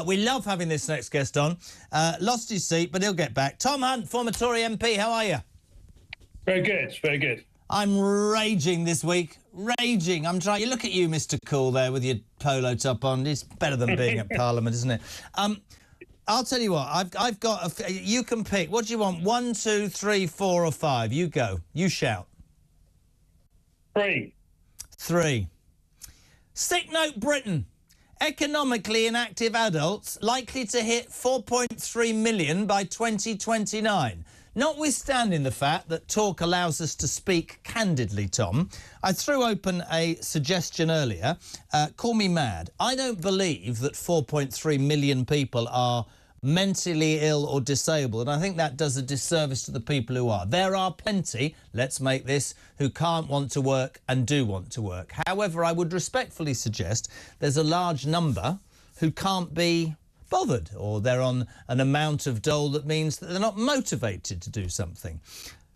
We love having this next guest on. Lost his seat, but he'll get back. Tom Hunt, former Tory MP, how are you? Very good, very good. I'm raging this week. Raging. I'm trying. You look at you, Mr. Cool, there with your polo top on. It's better than being at Parliament, isn't it? I'll tell you what. I've got. You can pick. What do you want? 1, 2, 3, 4, or 5? You go. You shout. 3. 3. Sick note, Britain. Economically inactive adults likely to hit 4.3 million by 2029. Notwithstanding the fact that talk allows us to speak candidly, Tom, I threw open a suggestion earlier. Call me mad. I don't believe that 4.3 million people are mentally ill or disabled, and I think that does a disservice to the people who are. There are plenty, let's make this, who can't want to work and do want to work. However, I would respectfully suggest there's a large number who can't be bothered, or they're on an amount of dole that means that they're not motivated to do something.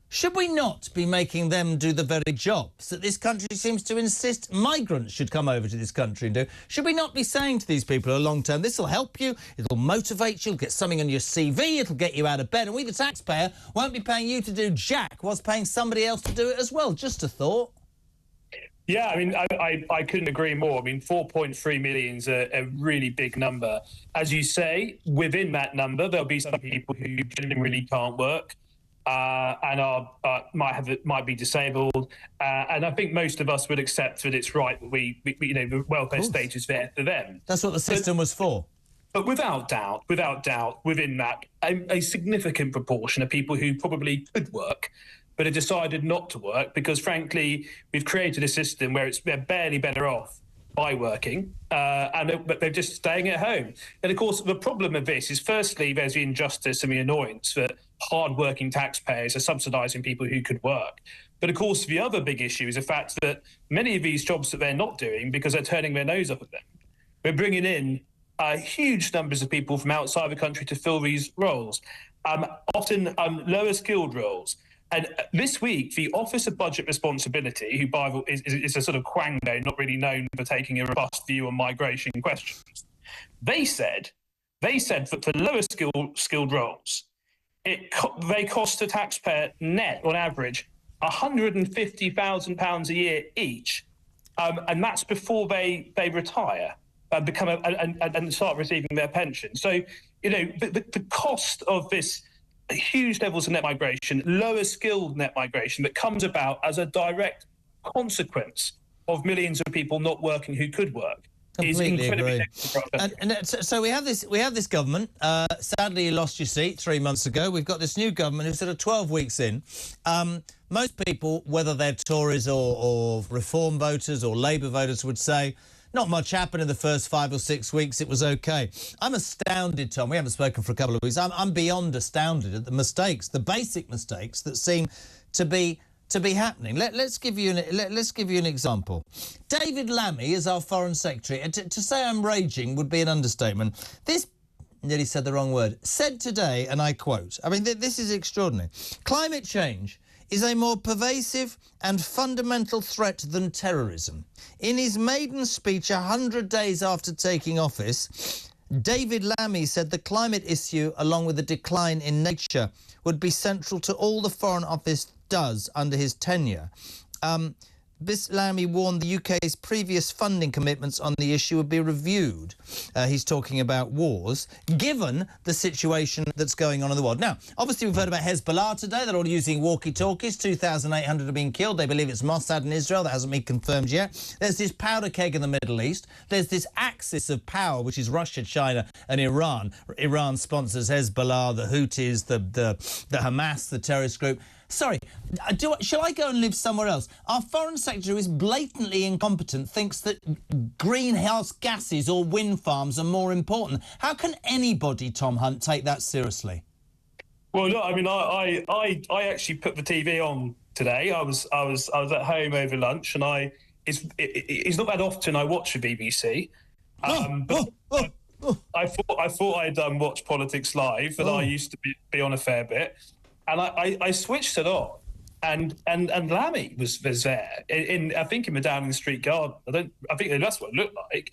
Should we not be making them do the very jobs that this country seems to insist migrants should come over to this country and do? Should we not be saying to these people who are long-term, this will help you, it'll motivate you, it'll get something on your CV, it'll get you out of bed, and we, the taxpayer, won't be paying you to do jack whilst paying somebody else to do it as well? Just a thought. Yeah, I mean, I couldn't agree more. I mean, 4.3 million is a really big number. As you say, within that number, there'll be some people who genuinely can't work and might be disabled. And I think most of us would accept that it's right that we the welfare state is there for them. That's what the system was for. But without doubt, within that, a significant proportion of people who probably could work but have decided not to work because, frankly, we've created a system where they're barely better off by working, but they're just staying at home. And, of course, the problem of this is, firstly, there's the injustice and the annoyance that hard-working taxpayers are subsidising people who could work. But, of course, the other big issue is the fact that many of these jobs that they're not doing because they're turning their nose up at them, we're bringing in huge numbers of people from outside the country to fill these roles, often lower-skilled roles. And this week, the Office of Budget Responsibility, who is a sort of quango, not really known for taking a robust view on migration questions, they said that for lower skilled roles, they cost the taxpayer net, on average, £150,000 a year each, and that's before they retire and and start receiving their pension. So, the cost of this huge levels of net migration, lower skilled net migration that comes about as a direct consequence of millions of people not working who could work. Completely agree. So we have this government. Sadly, you lost your seat 3 months ago. We've got this new government who's sort of 12 weeks in. Most people, whether they're Tories or Reform voters or Labour voters, would say not much happened in the first 5 or 6 weeks. It was OK. I'm astounded, Tom. We haven't spoken for a couple of weeks. I'm beyond astounded at the mistakes, the basic mistakes that seem to be happening. Let's give you an example. David Lammy is our Foreign Secretary. To say I'm raging would be an understatement. This, nearly said the wrong word, said today, and I quote, I mean, this is extraordinary. Climate change is a more pervasive and fundamental threat than terrorism. In his maiden speech 100 days after taking office, David Lammy said the climate issue, along with the decline in nature, would be central to all the Foreign Office does under his tenure. This Lammy warned the UK's previous funding commitments on the issue would be reviewed. He's talking about wars, given the situation that's going on in the world. Now, obviously, we've heard about Hezbollah today. They're all using walkie-talkies. 2,800 have been killed. They believe it's Mossad in Israel. That hasn't been confirmed yet. There's this powder keg in the Middle East. There's this axis of power, which is Russia, China and Iran. Iran sponsors Hezbollah, the Houthis, the Hamas, the terrorist group. Sorry, shall I go and live somewhere else? Our Foreign Secretary, who is blatantly incompetent, thinks that greenhouse gases or wind farms are more important. How can anybody, Tom Hunt, take that seriously? Well, look, I mean, I actually put the TV on today. I was at home over lunch, and it's not that often I watch the BBC. I thought I'd watch Politics Live, and I used to be on a fair bit. And I switched it on, and Lammy was there I think in the Downing Street Garden. I think that's what it looked like.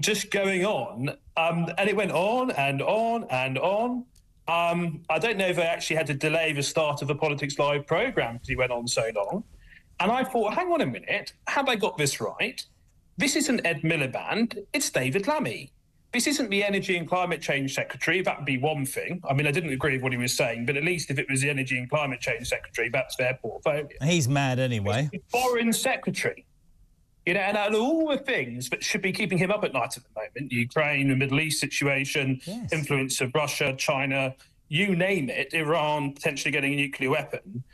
just going on. And it went on and on and on. I don't know if they actually had to delay the start of the Politics Live programme because he went on so long. And I thought, hang on a minute, have I got this right? This isn't Ed Miliband, it's David Lammy. This isn't the Energy and Climate Change Secretary. That would be one thing. I mean, I didn't agree with what he was saying, but at least if it was the Energy and Climate Change Secretary, that's their portfolio. He's mad anyway. It's the Foreign Secretary. You know, and out of all the things that should be keeping him up at night at the moment, Ukraine, the Middle East situation, yes, influence of Russia, China, you name it, Iran potentially getting a nuclear weapon,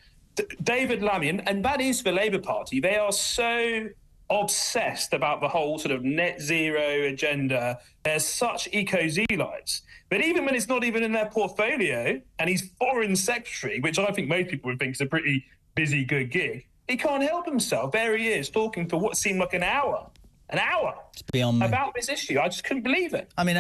David Lammy, and that is the Labour Party, they are so obsessed about the whole sort of net zero agenda. They're such eco-zealots. But even when it's not even in their portfolio, and he's Foreign Secretary, which I think most people would think is a pretty busy, good gig, he can't help himself. There he is, talking for what seemed like an hour it's beyond me. About this issue. I just couldn't believe it. I mean,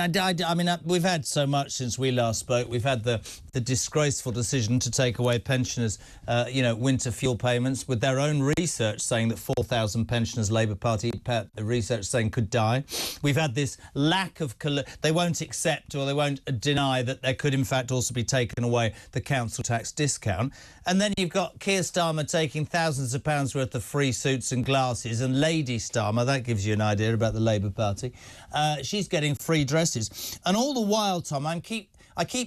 we've had so much since we last spoke. We've had the disgraceful decision to take away pensioners, winter fuel payments, with their own research saying that 4,000 pensioners, Labour Party research saying, could die. We've had this lack of... They won't accept or they won't deny that there could, in fact, also be taken away the council tax discount. And then you've got Keir Starmer taking thousands of pounds worth of free suits and glasses, and Lady Starmer, that gives you an idea about the Labour Party, she's getting free dresses. And all the while, Tom, I keep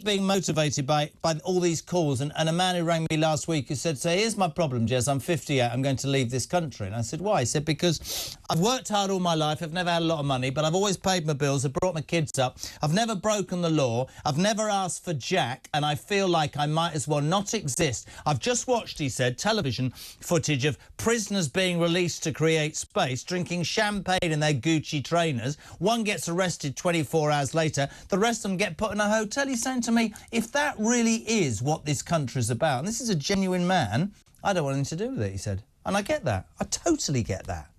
being motivated by all these calls. And a man who rang me last week who said, here's my problem, Jez, I'm 58, I'm going to leave this country. And I said, why? He said, because I've worked hard all my life, I've never had a lot of money, but I've always paid my bills, I've brought my kids up, I've never broken the law, I've never asked for jack, and I feel like I might as well not exist. I've just watched, he said, television footage of prisoners being released to create space, drinking champagne in their Gucci trainers. One gets arrested 24 hours later, the rest of them get put in a hotel. He's saying to me, if that really is what this country's about, and this is a genuine man, I don't want anything to do with it, he said. And I get that. I totally get that.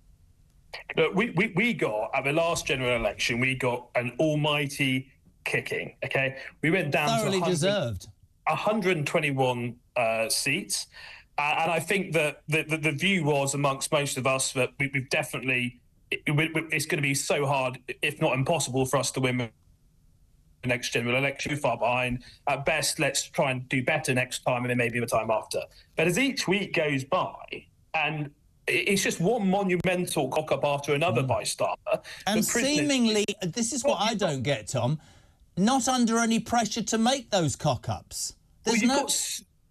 Look, we got, at the last general election, we got an almighty kicking, OK? We went down thoroughly to deserved 121 seats. And I think that the view was amongst most of us that we've definitely... It's going to be so hard, if not impossible, for us to win the next general election. Too far behind. At best, let's try and do better next time and then maybe the time after. But as each week goes by, and it's just one monumental cock-up after another by Starmer. And seemingly, this is what I don't get, Tom, not under any pressure to make those cock-ups. Well, you've got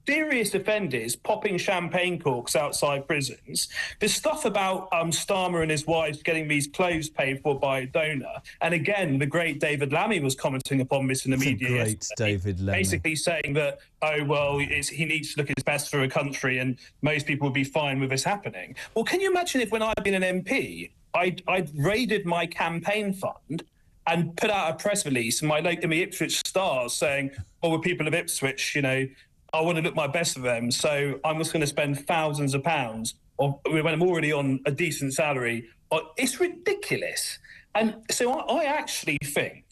serious offenders popping champagne corks outside prisons. There's stuff about Starmer and his wife getting these clothes paid for by a donor. And again, the great David Lammy was commenting upon this in the media yesterday, David Lammy. Basically saying that, he needs to look his best for a country and most people would be fine with this happening. Well, can you imagine if when I'd been an MP, I'd raided my campaign fund and put out a press release in the Ipswich Stars saying, the people of Ipswich, I want to look my best for them, so I'm just going to spend thousands of pounds when I'm already on a decent salary. It's ridiculous. And so I actually think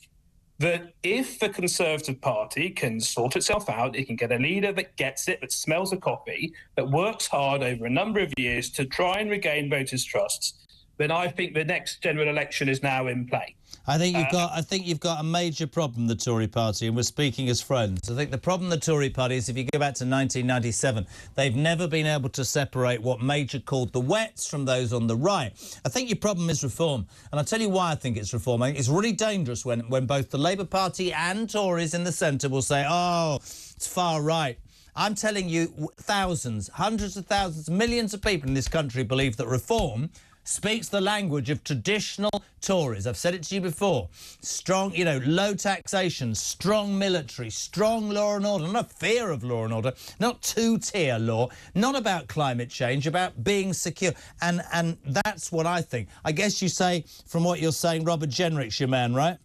that if the Conservative Party can sort itself out, it can get a leader that gets it, that smells a coffee, that works hard over a number of years to try and regain voters' trusts, then I think the next general election is now in play. I think you've got a major problem, the Tory party, and we're speaking as friends. I think the problem the Tory party is, if you go back to 1997, they've never been able to separate what Major called the wets from those on the right. I think your problem is reform, and I'll tell you why I think it's reform. I think it's really dangerous when both the Labour Party and Tories in the centre will say, it's far right. I'm telling you, thousands, hundreds of thousands, millions of people in this country believe that reform speaks the language of traditional Tories. I've said it to you before. Strong, low taxation, strong military, strong law and order, not a fear of law and order, not two-tier law, not about climate change, about being secure. And that's what I think. I guess you say, from what you're saying, Robert Jenrick's your man, right?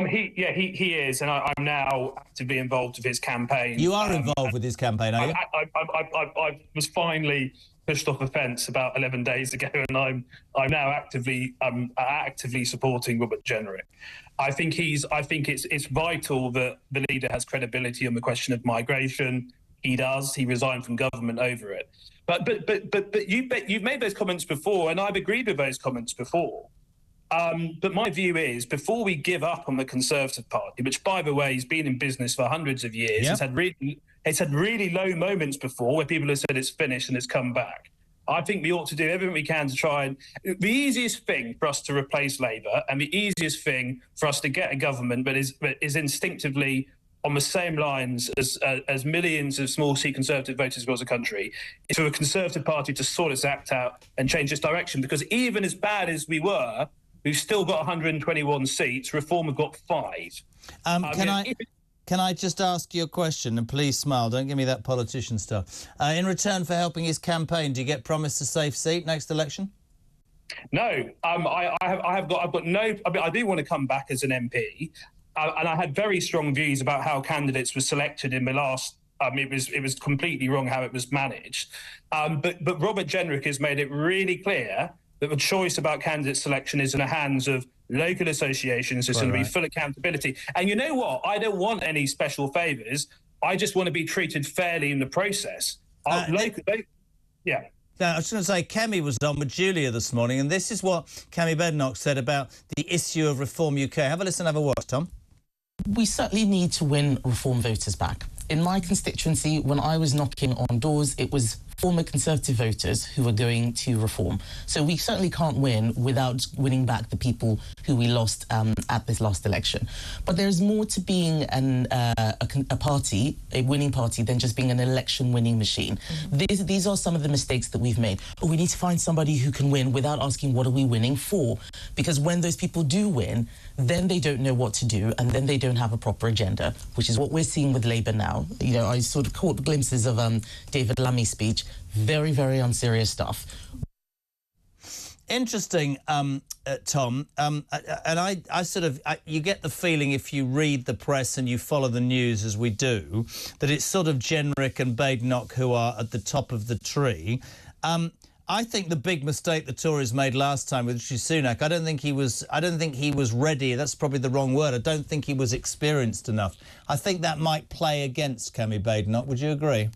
He is, and I'm now actively involved with his campaign. You are involved with his campaign, are you? I was finally pushed off the fence about 11 days ago, and I'm now actively supporting Robert Jenrick. I think it's vital that the leader has credibility on the question of migration. He does. He resigned from government over it. But you've made those comments before, and I've agreed with those comments before. But my view is, before we give up on the Conservative Party, which, by the way, has been in business for hundreds of years, it's had really low moments before where people have said it's finished and it's come back. I think we ought to do everything we can to try and... The easiest thing for us to replace Labour and the easiest thing for us to get a government that is instinctively on the same lines as millions of small C Conservative voters across the country is for a Conservative Party to sort its act out and change its direction. Because even as bad as we were, we've still got 121 seats. Reform have got 5. Can I just ask you a question? And please smile. Don't give me that politician stuff. In return for helping his campaign, do you get promised a safe seat next election? No. I've got no... I mean, I do want to come back as an MP. And I had very strong views about how candidates were selected in the last... it was completely wrong how it was managed. But Robert Jenrick has made it really clear that the choice about candidate selection is in the hands of local associations. There's going to be full accountability. And you know what? I don't want any special favours. I just want to be treated fairly in the process. Now, I was going to say, Kemi was on with Julia this morning, and this is what Kemi Badenoch said about the issue of Reform UK. Have a listen, have a watch, Tom. We certainly need to win Reform voters back. In my constituency, when I was knocking on doors, it was former Conservative voters who were going to Reform. So we certainly can't win without winning back the people who we lost at this last election. But there's more to being a party, a winning party, than just being an election-winning machine. These are some of the mistakes that we've made. But we need to find somebody who can win without asking, what are we winning for? Because when those people do win, then they don't know what to do, and then they don't have a proper agenda, which is what we're seeing with Labour now. You know, I sort of caught glimpses of David Lammy's speech. Very, very unserious stuff. Interesting, Tom. And I sort of... you get the feeling, if you read the press and you follow the news as we do, that it's sort of Jenrick and Badenoch who are at the top of the tree. I think the big mistake the Tories made last time with Rishi Sunak, I don't think he was ready. That's probably the wrong word. I don't think he was experienced enough. I think that might play against Kemi Badenoch. Would you agree?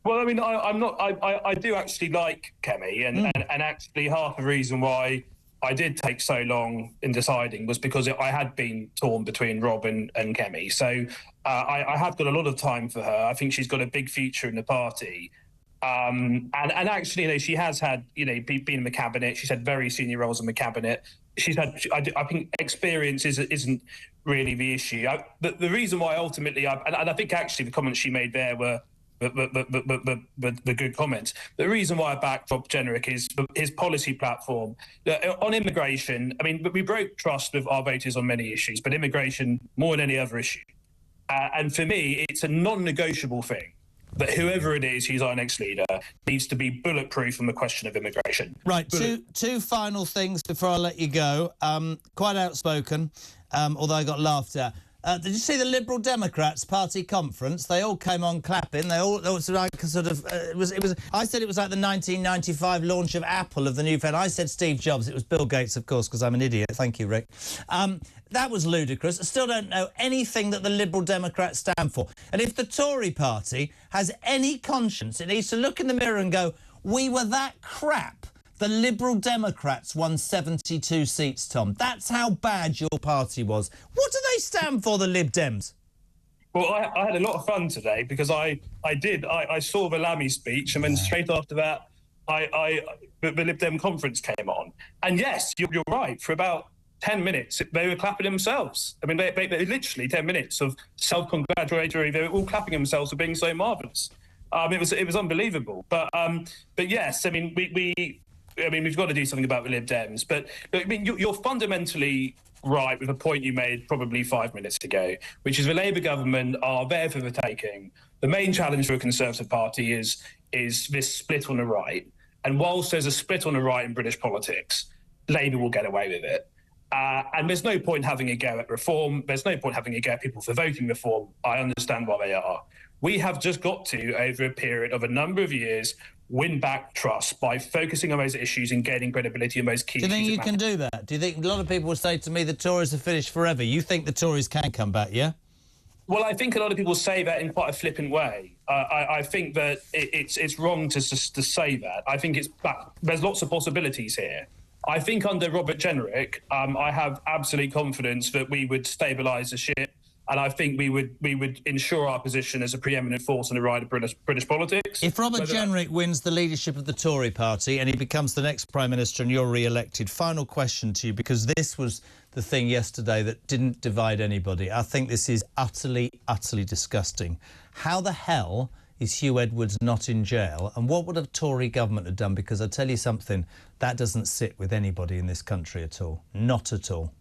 Well, I mean, I do actually like Kemi, and actually half the reason why I did take so long in deciding was because I had been torn between Rob and Kemi. So I have got a lot of time for her. I think she's got a big future in the party. And actually, you know, she has had, you know, been in the cabinet. She's had very senior roles in the cabinet. She's had, I think, experience isn't really the issue. The reason why ultimately, and I think actually the comments she made there were the good comments. The reason why I backed Rob Jenrick is his policy platform on immigration. I mean, we broke trust with our voters on many issues, but immigration more than any other issue. And for me, it's a non-negotiable thing that whoever it is who's our next leader needs to be bulletproof on the question of immigration. Right, two final things before I let you go. Quite outspoken, although I got laughed at. Did you see the Liberal Democrats party conference? They all came on clapping. They all it was like sort of it was. I said it was like the 1995 launch of Apple, of the new phone. I said Steve Jobs. It was Bill Gates, of course, because I'm an idiot. Thank you, Rick. That was ludicrous. I still don't know anything that the Liberal Democrats stand for. And if the Tory party has any conscience, it needs to look in the mirror and go, we were that crap. The Liberal Democrats won 72 seats, Tom. That's how bad your party was. What do they stand for, the Lib Dems? Well, I had a lot of fun today because I saw the Lammy speech, and then straight after that, the Lib Dem conference came on. And yes, you're right. For about 10 minutes, they were clapping themselves. I mean, they literally 10 minutes of self-congratulatory. They were all clapping themselves for being so marvellous. It was unbelievable. But yes, I mean, we've got to do something about the Lib Dems. But I mean, you're fundamentally right with a point you made probably 5 minutes ago, which is the Labour government are there for the taking. The main challenge for a Conservative Party is this split on the right. And whilst there's a split on the right in British politics, Labour will get away with it. And there's no point having a go at reform. There's no point having a go at people for voting reform. I understand why they are. We have just got to, over a period of a number of years, win back trust by focusing on those issues and gaining credibility in those key issues. Do you think you can do that? Do you think a lot of people will say to me the Tories are finished forever? You think the Tories can come back, yeah? Well, I think a lot of people say that in quite a flippant way. I think that it's wrong to say that. I think there's lots of possibilities here. I think under Robert Jenrick, I have absolute confidence that we would stabilise the ship, and I think we would ensure our position as a preeminent force on the right of British politics. If Robert Jenrick wins the leadership of the Tory party and he becomes the next Prime Minister and you're re-elected, final question to you, because this was the thing yesterday that didn't divide anybody. I think this is utterly, utterly disgusting. How the hell is Huw Edwards not in jail? And what would a Tory government have done? Because I tell you something, that doesn't sit with anybody in this country at all. Not at all.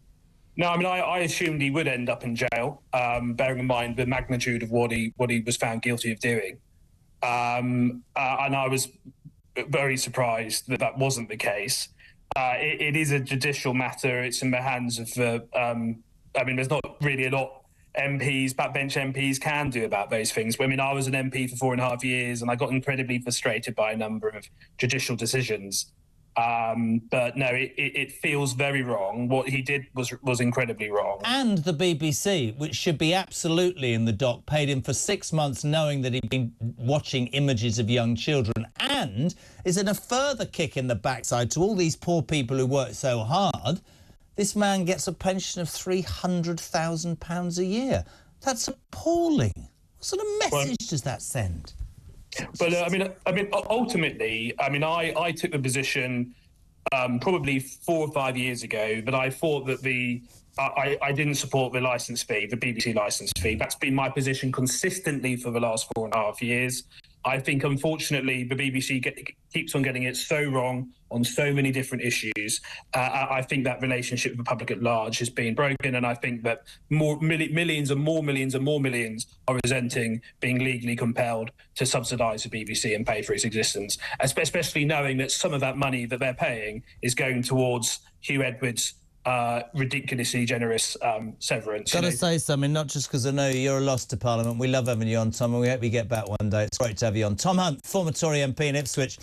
No, I mean, I assumed he would end up in jail, bearing in mind the magnitude of what he was found guilty of doing. And I was very surprised that that wasn't the case. It is a judicial matter. It's in the hands of I mean, there's not really a lot MPs, backbench MPs can do about those things. I mean, I was an MP for 4.5 years and I got incredibly frustrated by a number of judicial decisions. But no, it feels very wrong. What he did was incredibly wrong. And the BBC, which should be absolutely in the dock, paid him for 6 months knowing that he'd been watching images of young children, and is in a further kick in the backside to all these poor people who work so hard. This man gets a pension of £300,000 a year. That's appalling. What sort of message does that send? But I mean, ultimately, I mean, I took the position probably 4 or 5 years ago that I thought that I didn't support the licence fee, the BBC licence fee. That's been my position consistently for the last 4.5 years. I think, unfortunately, the BBC keeps on getting it so wrong on so many different issues. I think that relationship with the public at large has been broken, and I think that millions and more millions are resenting being legally compelled to subsidise the BBC and pay for its existence, especially knowing that some of that money that they're paying is going towards Huw Edwards' ridiculously generous severance. Got to say something, not just because I know you're a loss to Parliament. We love having you on, Tom, and we hope you get back one day. It's great to have you on. Tom Hunt, former Tory MP in Ipswich.